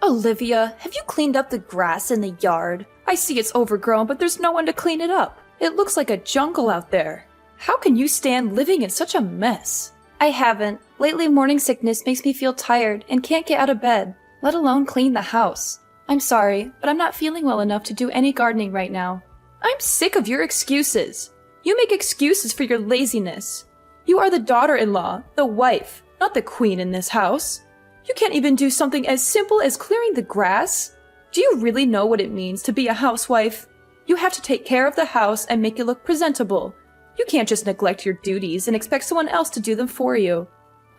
Olivia, have you cleaned up the grass in the yard? I see it's overgrown, but there's no one to clean it up. It looks like a jungle out there. How can you stand living in such a mess? I haven't. Lately, morning sickness makes me feel tired and can't get out of bed, let alone clean the house. I'm sorry, but I'm not feeling well enough to do any gardening right now. I'm sick of your excuses. You make excuses for your laziness. You are the daughter-in-law, the wife, not the queen in this house. You can't even do something as simple as clearing the grass? Do you really know what it means to be a housewife? You have to take care of the house and make it look presentable. You can't just neglect your duties and expect someone else to do them for you.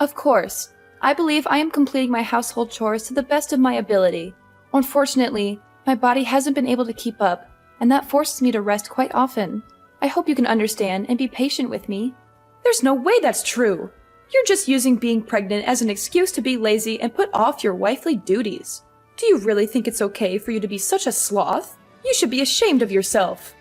Of course, I believe I am completing my household chores to the best of my ability. Unfortunately, my body hasn't been able to keep up, and that forces me to rest quite often. I hope you can understand and be patient with me. There's no way that's true. You're just using being pregnant as an excuse to be lazy and put off your wifely duties. Do you really think it's okay for you to be such a sloth? You should be ashamed of yourself.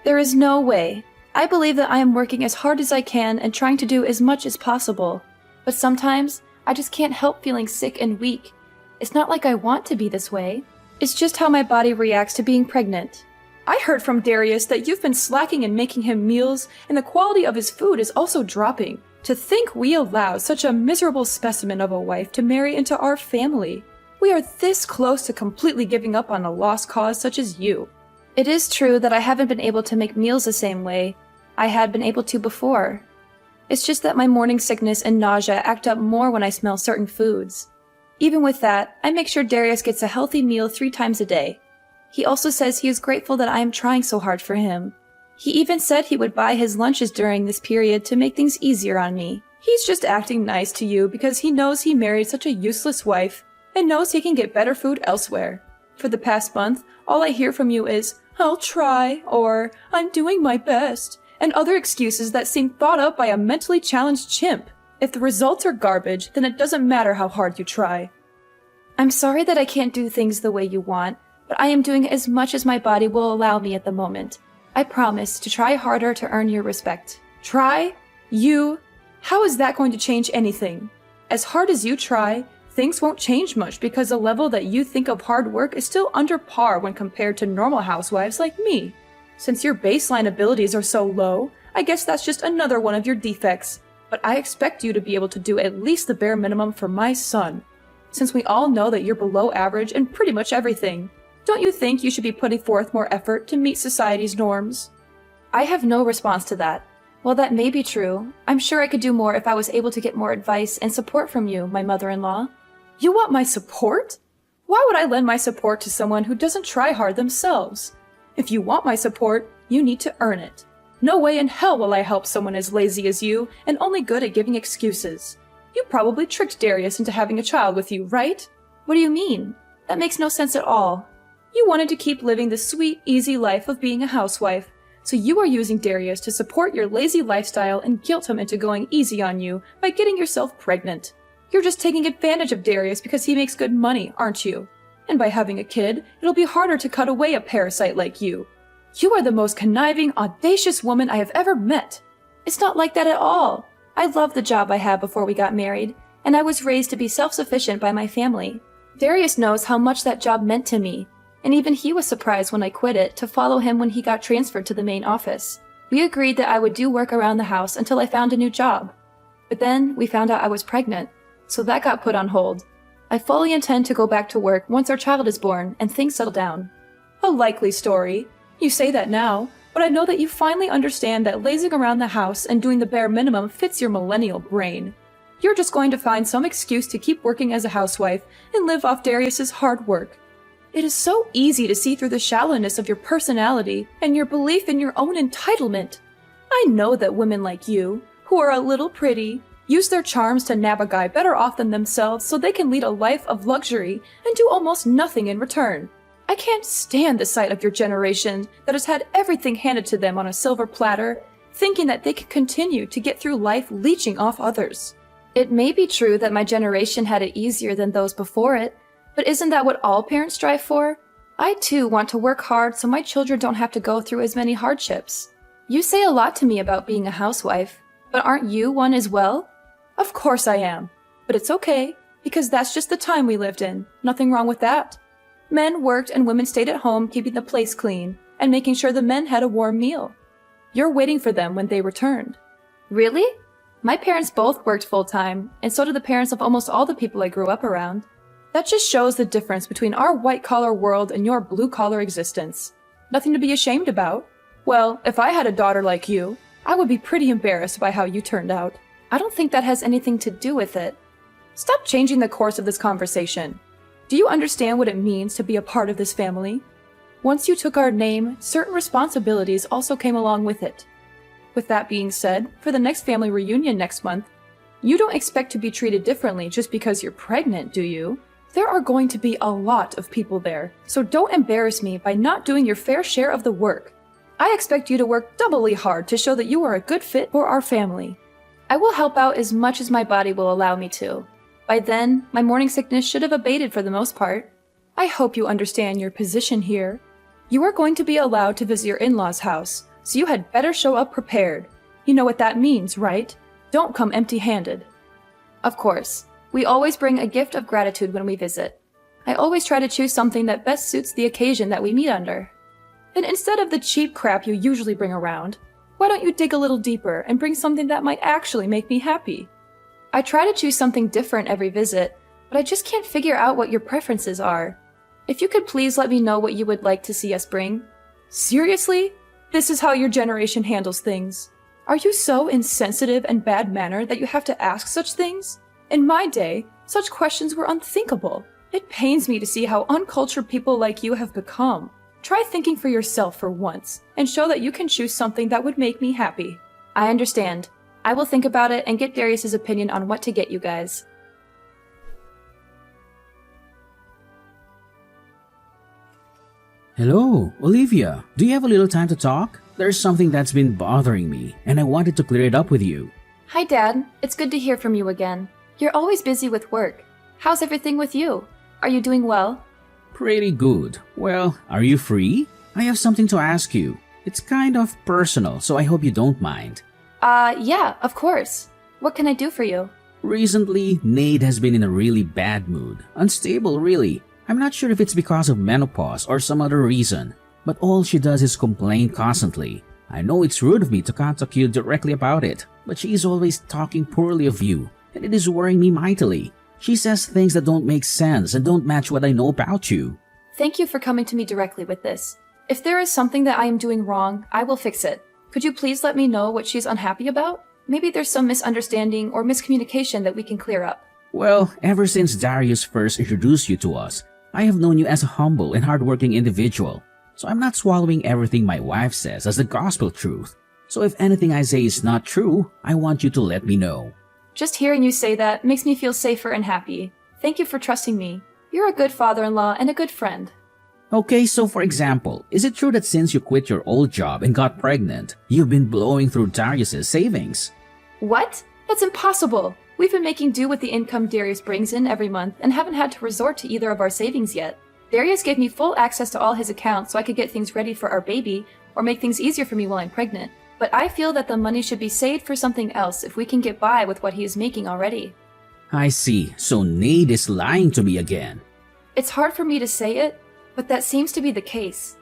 There is no way. I believe that I am working as hard as I can and trying to do as much as possible. But sometimes, I just can't help feeling sick and weak. It's not like I want to be this way. It's just how my body reacts to being pregnant. I heard from Darius that you've been slacking in making him meals, and the quality of his food is also dropping. To think we allow such a miserable specimen of a wife to marry into our family. We are this close to completely giving up on a lost cause such as you. It is true that I haven't been able to make meals the same way I had been able to before. It's just that my morning sickness and nausea act up more when I smell certain foods. Even with that, I make sure Darius gets a healthy meal 3 times a day. He also says he is grateful that I am trying so hard for him. He even said he would buy his lunches during this period to make things easier on me. He's just acting nice to you because he knows he married such a useless wife and knows he can get better food elsewhere. For the past month, all I hear from you is, "I'll try," or "I'm doing my best," and other excuses that seem thought up by a mentally challenged chimp. If the results are garbage, then it doesn't matter how hard you try. I'm sorry that I can't do things the way you want, but I am doing as much as my body will allow me at the moment. I promise to try harder to earn your respect. Try? You? How is that going to change anything? As hard as you try, things won't change much because the level that you think of hard work is still under par when compared to normal housewives like me. Since your baseline abilities are so low, I guess that's just another one of your defects. But I expect you to be able to do at least the bare minimum for my son. Since we all know that you're below average in pretty much everything, don't you think you should be putting forth more effort to meet society's norms? I have no response to that. While that may be true, I'm sure I could do more if I was able to get more advice and support from you, my mother-in-law. You want my support? Why would I lend my support to someone who doesn't try hard themselves? If you want my support, you need to earn it. No way in hell will I help someone as lazy as you and only good at giving excuses. You probably tricked Darius into having a child with you, right? What do you mean? That makes no sense at all. You wanted to keep living the sweet, easy life of being a housewife, so you are using Darius to support your lazy lifestyle and guilt him into going easy on you by getting yourself pregnant. You're just taking advantage of Darius because he makes good money, aren't you? And by having a kid, it'll be harder to cut away a parasite like you. You are the most conniving, audacious woman I have ever met. It's not like that at all. I loved the job I had before we got married, and I was raised to be self-sufficient by my family. Darius knows how much that job meant to me, and even he was surprised when I quit it to follow him when he got transferred to the main office. We agreed that I would do work around the house until I found a new job. But then we found out I was pregnant, so that got put on hold. I fully intend to go back to work once our child is born and things settle down. A likely story. You say that now, but I know that you finally understand that lazing around the house and doing the bare minimum fits your millennial brain. You're just going to find some excuse to keep working as a housewife and live off Darius's hard work. It is so easy to see through the shallowness of your personality and your belief in your own entitlement. I know that women like you, who are a little pretty, use their charms to nab a guy better off than themselves so they can lead a life of luxury and do almost nothing in return. I can't stand the sight of your generation that has had everything handed to them on a silver platter, thinking that they can continue to get through life leeching off others. It may be true that my generation had it easier than those before it, but isn't that what all parents strive for? I too want to work hard so my children don't have to go through as many hardships. You say a lot to me about being a housewife, but aren't you one as well? Of course I am, but it's okay. Because that's just the time we lived in. Nothing wrong with that. Men worked and women stayed at home keeping the place clean and making sure the men had a warm meal. You're waiting for them when they returned. Really? My parents both worked full-time, and so did the parents of almost all the people I grew up around. That just shows the difference between our white-collar world and your blue-collar existence. Nothing to be ashamed about. Well, if I had a daughter like you, I would be pretty embarrassed by how you turned out. I don't think that has anything to do with it. Stop changing the course of this conversation. Do you understand what it means to be a part of this family? Once you took our name, certain responsibilities also came along with it. With that being said, for the next family reunion next month, you don't expect to be treated differently just because you're pregnant, do you? There are going to be a lot of people there, so don't embarrass me by not doing your fair share of the work. I expect you to work doubly hard to show that you are a good fit for our family. I will help out as much as my body will allow me to. By then, my morning sickness should have abated for the most part. I hope you understand your position here. You are going to be allowed to visit your in-laws' house, so you had better show up prepared. You know what that means, right? Don't come empty-handed. Of course, we always bring a gift of gratitude when we visit. I always try to choose something that best suits the occasion that we meet under. Then instead of the cheap crap you usually bring around, why don't you dig a little deeper and bring something that might actually make me happy? I try to choose something different every visit, but I just can't figure out what your preferences are. If you could please let me know what you would like to see us bring. Seriously? This is how your generation handles things. Are you so insensitive and bad-mannered that you have to ask such things? In my day, such questions were unthinkable. It pains me to see how uncultured people like you have become. Try thinking for yourself for once, and show that you can choose something that would make me happy. I understand. I will think about it and get Darius's opinion on what to get you guys. Hello, Olivia. Do you have a little time to talk? There's something that's been bothering me, and I wanted to clear it up with you. Hi, Dad. It's good to hear from you again. You're always busy with work. How's everything with you? Are you doing well? Pretty good. Well, are you free? I have something to ask you. It's kind of personal, so I hope you don't mind. Yeah, of course. What can I do for you? Recently, Nate has been in a really bad mood. Unstable, really. I'm not sure if it's because of menopause or some other reason, but all she does is complain constantly. I know it's rude of me to contact you directly about it, but she is always talking poorly of you, and it is worrying me mightily. She says things that don't make sense and don't match what I know about you. Thank you for coming to me directly with this. If there is something that I am doing wrong, I will fix it. Could you please let me know what she's unhappy about? Maybe there's some misunderstanding or miscommunication that we can clear up. Well, ever since Darius first introduced you to us, I have known you as a humble and hardworking individual, so I'm not swallowing everything my wife says as the gospel truth. So if anything I say is not true, I want you to let me know. Just hearing you say that makes me feel safer and happy. Thank you for trusting me. You're a good father-in-law and a good friend. Okay, so for example, is it true that since you quit your old job and got pregnant, you've been blowing through Darius's savings? What? That's impossible. We've been making do with the income Darius brings in every month and haven't had to resort to either of our savings yet. Darius gave me full access to all his accounts so I could get things ready for our baby or make things easier for me while I'm pregnant. But I feel that the money should be saved for something else if we can get by with what he is making already. I see, so Nate is lying to me again. It's hard for me to say it, but that seems to be the case.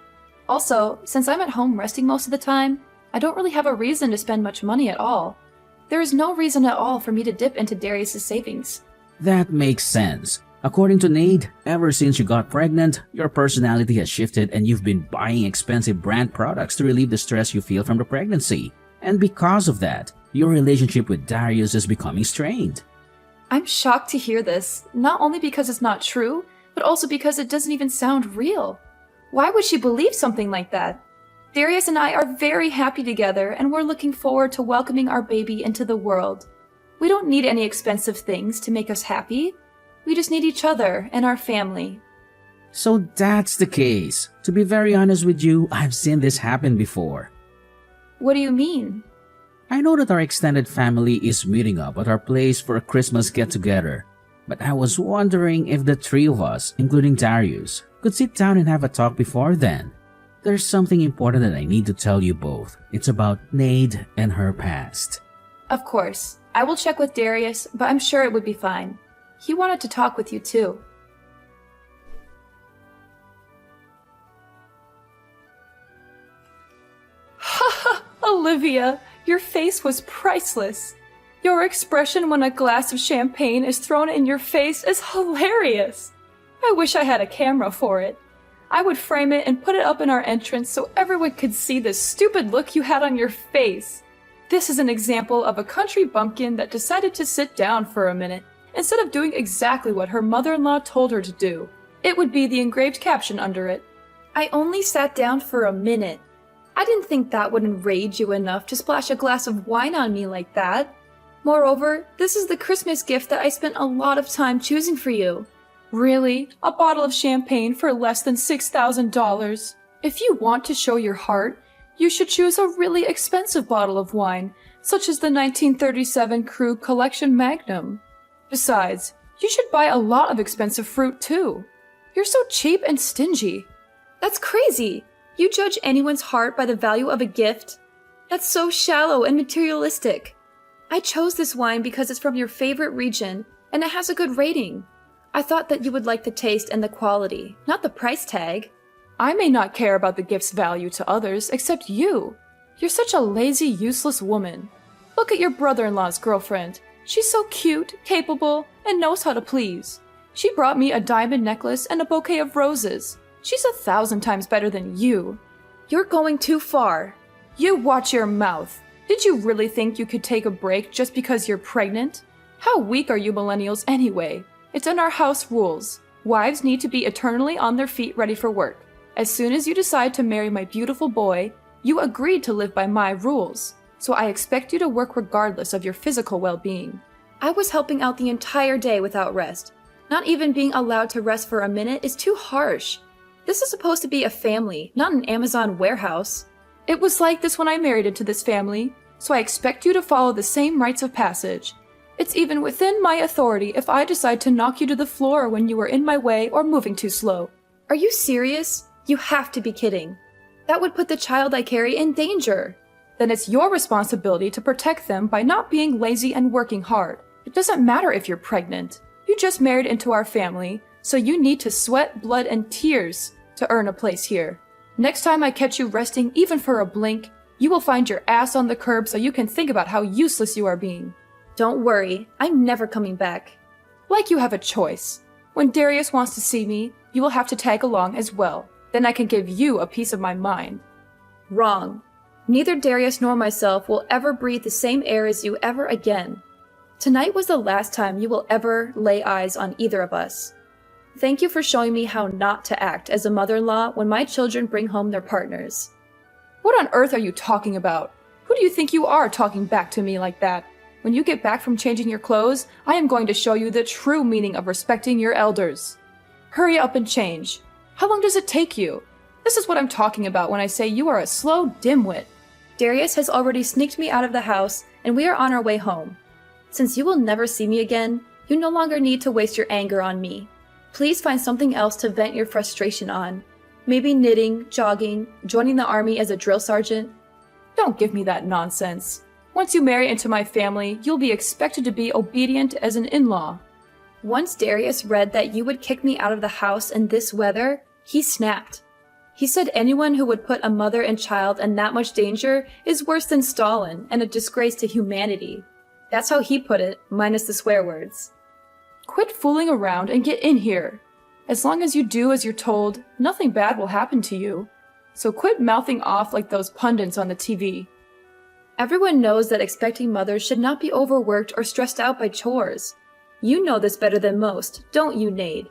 Also, since I'm at home resting most of the time, I don't really have a reason to spend much money at all. There is no reason at all for me to dip into Darius's savings. That makes sense. According to Nate, ever since you got pregnant, your personality has shifted and you've been buying expensive brand products to relieve the stress you feel from the pregnancy. And because of that, your relationship with Darius is becoming strained. I'm shocked to hear this, not only because it's not true, but also because it doesn't even sound real. Why would she believe something like that? Darius and I are very happy together and we're looking forward to welcoming our baby into the world. We don't need any expensive things to make us happy. We just need each other and our family. So that's the case. To be very honest with you, I've seen this happen before. What do you mean? I know that our extended family is meeting up at our place for a Christmas get-together, but I was wondering if the three of us, including Darius, could sit down and have a talk before then. There's something important that I need to tell you both. It's about Nade and her past. Of course. I will check with Darius, but I'm sure it would be fine. He wanted to talk with you too. Haha, Olivia, your face was priceless. Your expression when a glass of champagne is thrown in your face is hilarious. I wish I had a camera for it. I would frame it and put it up in our entrance so everyone could see the stupid look you had on your face. This is an example of a country bumpkin that decided to sit down for a minute instead of doing exactly what her mother-in-law told her to do. It would be the engraved caption under it. I only sat down for a minute. I didn't think that would enrage you enough to splash a glass of wine on me like that. Moreover, this is the Christmas gift that I spent a lot of time choosing for you. Really? A bottle of champagne for less than $6,000? If you want to show your heart, you should choose a really expensive bottle of wine, such as the 1937 Krug Collection Magnum. Besides, you should buy a lot of expensive fruit too. You're so cheap and stingy. That's crazy! You judge anyone's heart by the value of a gift? That's so shallow and materialistic. I chose this wine because it's from your favorite region, and it has a good rating. I thought that you would like the taste and the quality, not the price tag. I may not care about the gift's value to others, except you. You're such a lazy, useless woman. Look at your brother-in-law's girlfriend. She's so cute, capable, and knows how to please. She brought me a diamond necklace and a bouquet of roses. She's 1,000 times better than you. You're going too far. You watch your mouth. Did you really think you could take a break just because you're pregnant? How weak are you millennials anyway? It's in our house rules. Wives need to be eternally on their feet ready for work. As soon as you decide to marry my beautiful boy, you agreed to live by my rules. So I expect you to work regardless of your physical well-being. I was helping out the entire day without rest. Not even being allowed to rest for a minute is too harsh. This is supposed to be a family, not an Amazon warehouse. It was like this when I married into this family, so I expect you to follow the same rites of passage. It's even within my authority if I decide to knock you to the floor when you are in my way or moving too slow. Are you serious? You have to be kidding. That would put the child I carry in danger. Then it's your responsibility to protect them by not being lazy and working hard. It doesn't matter if you're pregnant. You just married into our family, so you need to sweat, blood, and tears to earn a place here. Next time I catch you resting even for a blink, you will find your ass on the curb so you can think about how useless you are being. Don't worry, I'm never coming back. Like you have a choice. When Darius wants to see me, you will have to tag along as well. Then I can give you a piece of my mind. Wrong. Neither Darius nor myself will ever breathe the same air as you ever again. Tonight was the last time you will ever lay eyes on either of us. Thank you for showing me how not to act as a mother-in-law when my children bring home their partners. What on earth are you talking about? Who do you think you are talking back to me like that? When you get back from changing your clothes, I am going to show you the true meaning of respecting your elders. Hurry up and change. How long does it take you? This is what I'm talking about when I say you are a slow dimwit. Darius has already sneaked me out of the house, and we are on our way home. Since you will never see me again, you no longer need to waste your anger on me. Please find something else to vent your frustration on. Maybe knitting, jogging, joining the army as a drill sergeant. Don't give me that nonsense. Once you marry into my family, you'll be expected to be obedient as an in-law. Once Darius read that you would kick me out of the house in this weather, he snapped. He said anyone who would put a mother and child in that much danger is worse than Stalin and a disgrace to humanity. That's how he put it, minus the swear words. Quit fooling around and get in here. As long as you do as you're told, nothing bad will happen to you. So quit mouthing off like those pundits on the TV. Everyone knows that expecting mothers should not be overworked or stressed out by chores. You know this better than most, don't you, Nade?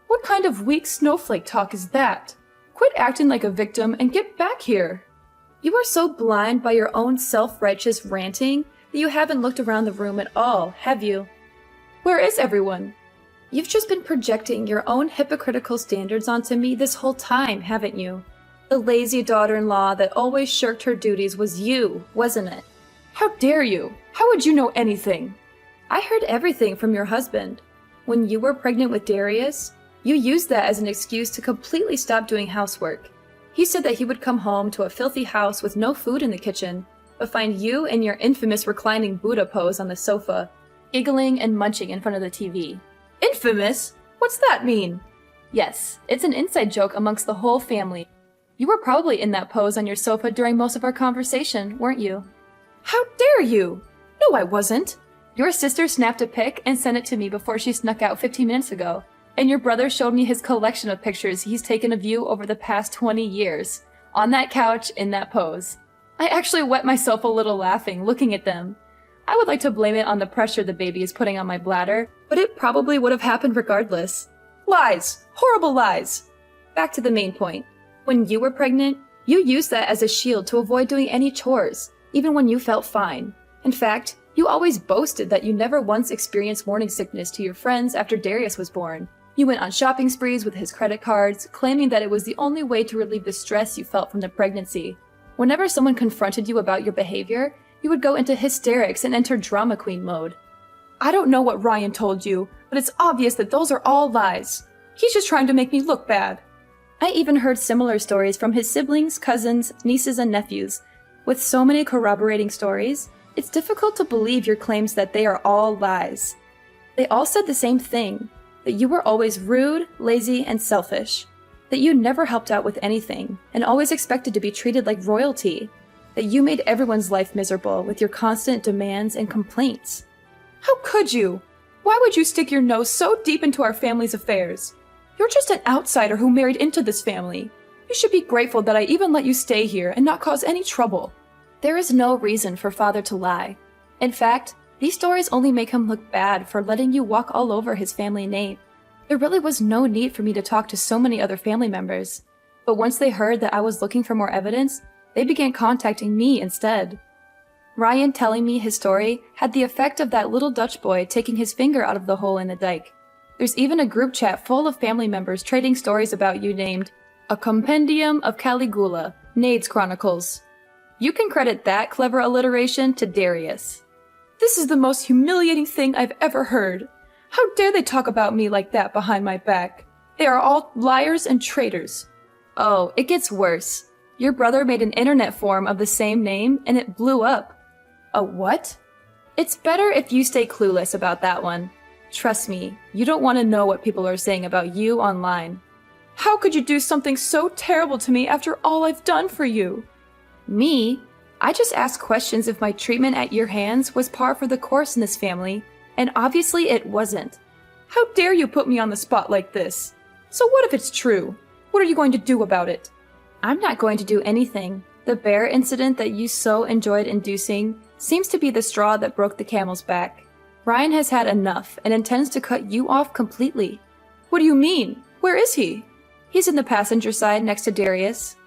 What kind of weak snowflake talk is that? Quit acting like a victim and get back here. You are so blind by your own self-righteous ranting that you haven't looked around the room at all, have you? Where is everyone? You've just been projecting your own hypocritical standards onto me this whole time, haven't you? The lazy daughter-in-law that always shirked her duties was you, wasn't it? How dare you? How would you know anything? I heard everything from your husband. When you were pregnant with Darius, you used that as an excuse to completely stop doing housework. He said that he would come home to a filthy house with no food in the kitchen, but find you in your infamous reclining Buddha pose on the sofa, giggling and munching in front of the TV. Infamous? What's that mean? Yes, it's an inside joke amongst the whole family. You were probably in that pose on your sofa during most of our conversation, weren't you? How dare you? No, I wasn't. Your sister snapped a pic and sent it to me before she snuck out 15 minutes ago. And your brother showed me his collection of pictures he's taken of you over the past 20 years. On that couch, in that pose. I actually wet myself a little laughing, looking at them. I would like to blame it on the pressure the baby is putting on my bladder, but it probably would have happened regardless. Lies! Horrible lies! Back to the main point. When you were pregnant, you used that as a shield to avoid doing any chores, even when you felt fine. In fact, you always boasted that you never once experienced morning sickness to your friends after Darius was born. You went on shopping sprees with his credit cards, claiming that it was the only way to relieve the stress you felt from the pregnancy. Whenever someone confronted you about your behavior, you would go into hysterics and enter drama queen mode. I don't know what Ryan told you, but it's obvious that those are all lies. He's just trying to make me look bad. I even heard similar stories from his siblings, cousins, nieces, and nephews. With so many corroborating stories, it's difficult to believe your claims that they are all lies. They all said the same thing, that you were always rude, lazy, and selfish. That you never helped out with anything, and always expected to be treated like royalty. That you made everyone's life miserable with your constant demands and complaints. How could you? Why would you stick your nose so deep into our family's affairs? You're just an outsider who married into this family. You should be grateful that I even let you stay here and not cause any trouble. There is no reason for father to lie. In fact, these stories only make him look bad for letting you walk all over his family name. There really was no need for me to talk to so many other family members. But once they heard that I was looking for more evidence, they began contacting me instead. Ryan telling me his story had the effect of that little Dutch boy taking his finger out of the hole in the dike. There's even a group chat full of family members trading stories about you named A Compendium of Caligula, Nade's Chronicles. You can credit that clever alliteration to Darius. This is the most humiliating thing I've ever heard. How dare they talk about me like that behind my back? They are all liars and traitors. Oh, it gets worse. Your brother made an internet forum of the same name and it blew up. A what? It's better if you stay clueless about that one. Trust me, you don't want to know what people are saying about you online. How could you do something so terrible to me after all I've done for you? Me? I just asked questions if my treatment at your hands was par for the course in this family, and obviously it wasn't. How dare you put me on the spot like this? So what if it's true? What are you going to do about it? I'm not going to do anything. The bear incident that you so enjoyed inducing seems to be the straw that broke the camel's back. Ryan has had enough and intends to cut you off completely. What do you mean? Where is he? He's in the passenger side next to Darius.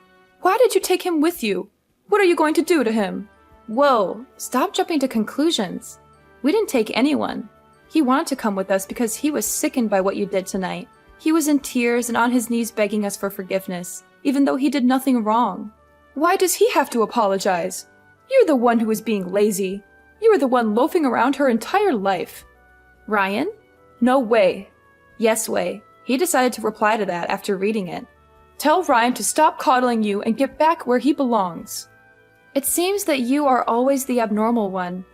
Why did you take him with you? What are you going to do to him? Whoa, stop jumping to conclusions. We didn't take anyone. He wanted to come with us because he was sickened by what you did tonight. He was in tears and on his knees begging us for forgiveness, even though he did nothing wrong. Why does he have to apologize? You're the one who is being lazy. You were the one loafing around her entire life. Ryan? No way. Yes way. He decided to reply to that after reading it. Tell Ryan to stop coddling you and get back where he belongs. It seems that you are always the abnormal one.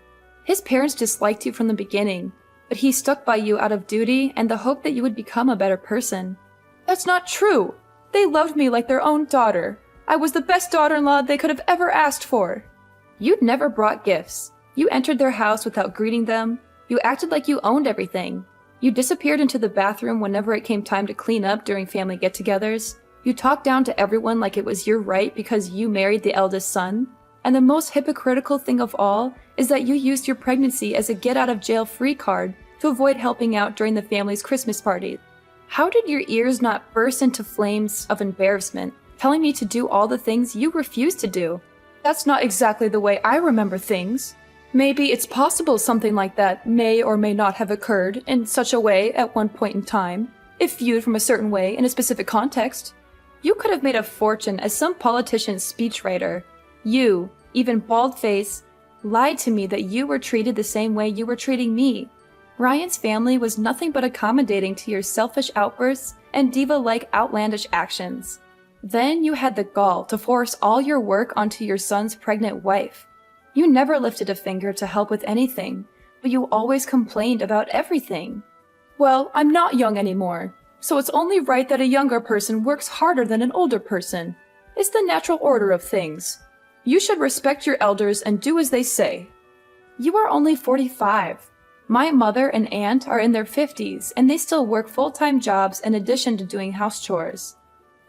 His parents disliked you from the beginning, but he stuck by you out of duty and the hope that you would become a better person. That's not true. They loved me like their own daughter. I was the best daughter-in-law they could have ever asked for. You'd never brought gifts. You entered their house without greeting them. You acted like you owned everything. You disappeared into the bathroom whenever it came time to clean up during family get-togethers. You talked down to everyone like it was your right because you married the eldest son. And the most hypocritical thing of all is that you used your pregnancy as a get-out-of-jail-free card to avoid helping out during the family's Christmas party. How did your ears not burst into flames of embarrassment, telling me to do all the things you refused to do? That's not exactly the way I remember things. Maybe it's possible something like that may or may not have occurred in such a way at one point in time, if viewed from a certain way in a specific context. You could have made a fortune as some politician's speechwriter. You, even bald-faced, lied to me that you were treated the same way you were treating me. Ryan's family was nothing but accommodating to your selfish outbursts and diva-like outlandish actions. Then you had the gall to force all your work onto your son's pregnant wife. You never lifted a finger to help with anything, but you always complained about everything. Well, I'm not young anymore, so it's only right that a younger person works harder than an older person. It's the natural order of things. You should respect your elders and do as they say. You are only 45. My mother and aunt are in their 50s, and they still work full-time jobs in addition to doing house chores.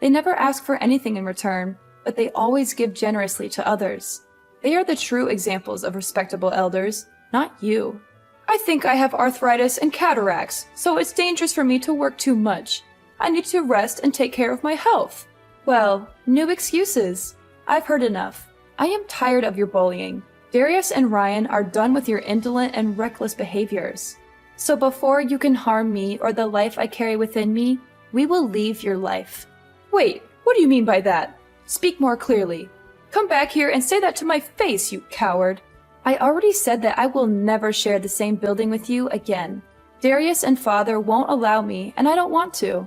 They never ask for anything in return, but they always give generously to others. They are the true examples of respectable elders, not you. I think I have arthritis and cataracts, so it's dangerous for me to work too much. I need to rest and take care of my health. Well, no excuses. I've heard enough. I am tired of your bullying. Darius and Ryan are done with your indolent and reckless behaviors. So before you can harm me or the life I carry within me, we will leave your life. Wait, what do you mean by that? Speak more clearly. Come back here and say that to my face, you coward. I already said that I will never share the same building with you again. Darius and Father won't allow me, and I don't want to.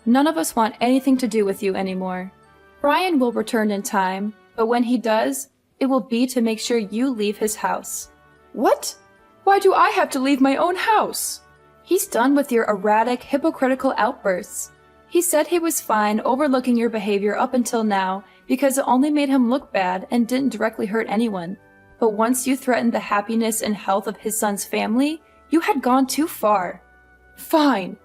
None of us want anything to do with you anymore. Ryan will return in time, but when he does, it will be to make sure you leave his house. What? Why do I have to leave my own house? He's done with your erratic, hypocritical outbursts. He said he was fine overlooking your behavior up until now because it only made him look bad and didn't directly hurt anyone. But once you threatened the happiness and health of his son's family, you had gone too far. Fine.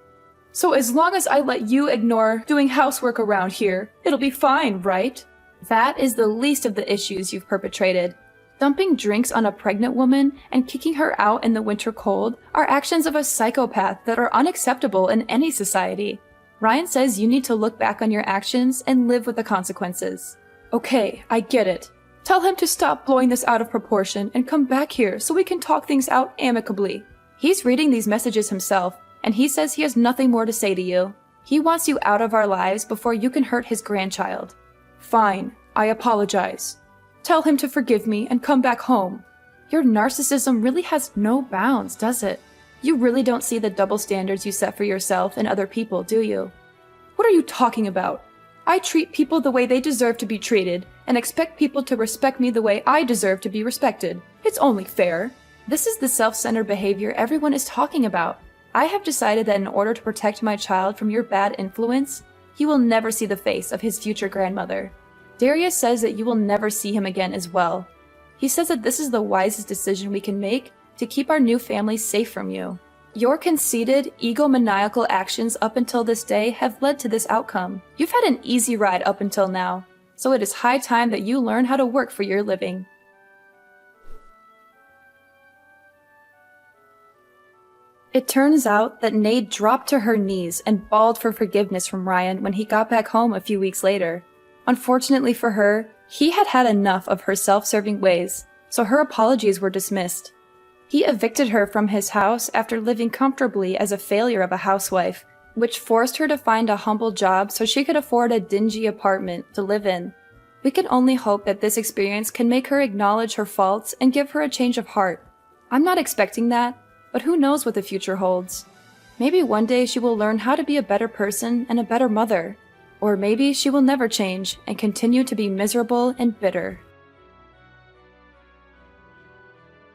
So as long as I let you ignore doing housework around here, it'll be fine, right? That is the least of the issues you've perpetrated. Dumping drinks on a pregnant woman and kicking her out in the winter cold are actions of a psychopath that are unacceptable in any society. Ryan says you need to look back on your actions and live with the consequences. Okay, I get it. Tell him to stop blowing this out of proportion and come back here so we can talk things out amicably. He's reading these messages himself, and he says he has nothing more to say to you. He wants you out of our lives before you can hurt his grandchild. Fine, I apologize. Tell him to forgive me and come back home. Your narcissism really has no bounds, does it? You really don't see the double standards you set for yourself and other people, do you? What are you talking about? I treat people the way they deserve to be treated, and expect people to respect me the way I deserve to be respected. It's only fair. This is the self-centered behavior everyone is talking about. I have decided that in order to protect my child from your bad influence, he will never see the face of his future grandmother. Darius says that you will never see him again as well. He says that this is the wisest decision we can make to keep our new family safe from you. Your conceited, egomaniacal actions up until this day have led to this outcome. You've had an easy ride up until now, so it is high time that you learn how to work for your living. It turns out that Nade dropped to her knees and bawled for forgiveness from Ryan when he got back home a few weeks later. Unfortunately for her, he had had enough of her self-serving ways, so her apologies were dismissed. He evicted her from his house after living comfortably as a failure of a housewife, which forced her to find a humble job so she could afford a dingy apartment to live in. We can only hope that this experience can make her acknowledge her faults and give her a change of heart. I'm not expecting that, but who knows what the future holds. Maybe one day she will learn how to be a better person and a better mother. Or maybe she will never change and continue to be miserable and bitter.